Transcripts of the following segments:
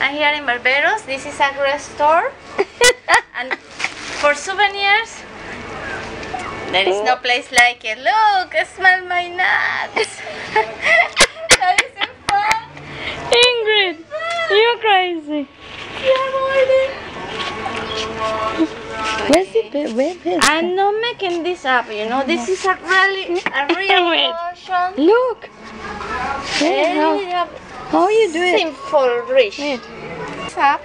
I'm here in Barbados. This is a restaurant, and for souvenirs, there is no place like it. Look, smell my nuts. That is so fun. Ingrid, you're crazy. Where's it? Where? I'm not making this up, you know. This is a real version. Look. How you do it? Simple rich. Wait. Up.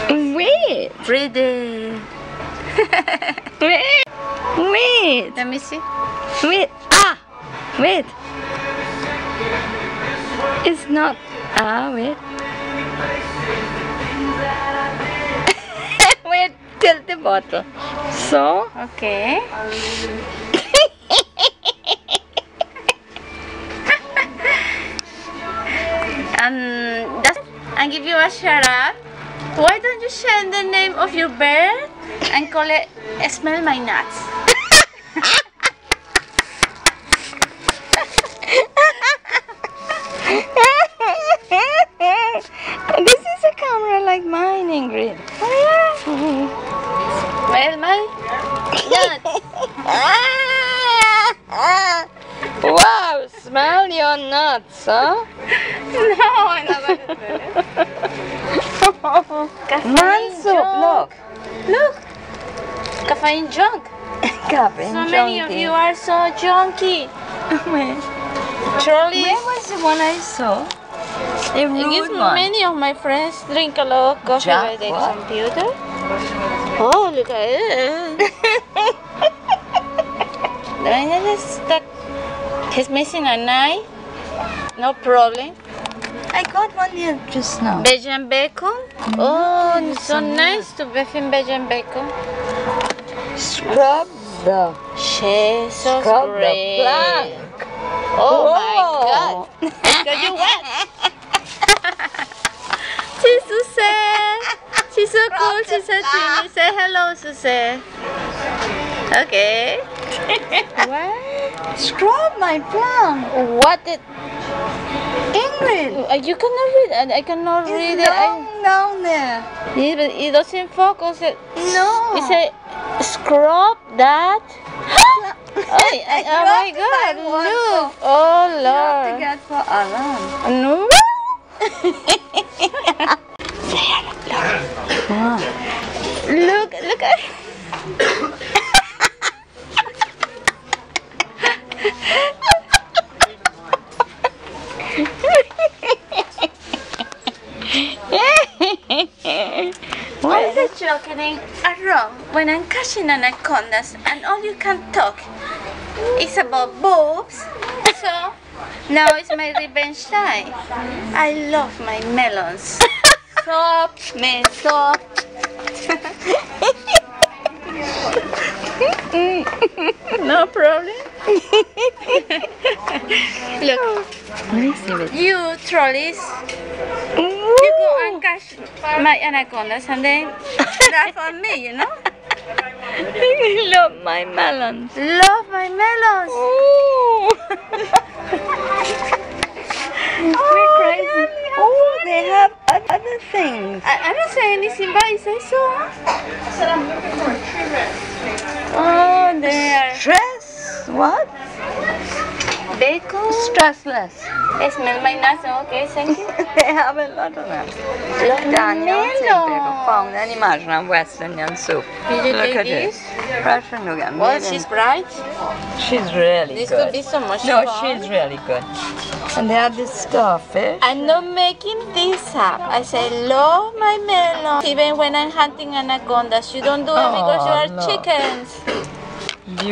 Wait. Pretty. Wait. Let me see. Wait. Wait. It's not. Wait. Wait. Tilt the bottle. So. Okay. And give you a shout out. Why don't you share the name of your bird and call it Smell My Nuts? This is a camera like mine, Ingrid. Smell my nuts. Wow, smell your nuts, huh? No, I'm not going to do it. Manso, look. Look. Caffeine junk. Caffeine So many of you are so junky. Trolleys. Where was the one I saw? A rude one. Many of my friends drink a lot of coffee by the computer. Oh, look at it. He's missing an eye. No problem. I got one here just now. Belgian bacon. Oh, it's so nice to beef in Belgian bacon. Scrub the Jesus Scrub great. the plank. Oh my God. Got you wet. She's Suzanne. She's so cool. She's so teeny. Say hello, Suzanne. Okay. What? Scrub my plum. What did... Ingrid. You cannot read it. I cannot read it. It's down there. Yeah, but it doesn't focus. No. It say scrub that. Oh my God! Look! Oh You have to Lord! get for Alan. No. Look at. Why is it joking around when I'm catching anacondas and all you can talk is about boobs? So now it's my revenge time. I love my melons. Soft, me soft. No problem. Look, you trolleys. You go and catch my anacondas and then laugh on me, you know? I love my melons. Love my melons. We're crazy. Oh, they have other things. I don't say anything, but I say so. I said I'm looking for a tree rest. Oh, there. Stress? What? Bacon. Stressless. Smell my nuts. Okay, thank you. They have a lot of them. Daniel sempre found an imagine West Indian soup. Did you Look take at this? this. Fresh and nougat. Well, she's bright. She's really This good. could be so much No, fun. she's really good. And they have this starfish. I'm not making this up. I say love my melon. Even when I'm hunting anacondas, you don't do it because you are no. chickens. Beautiful.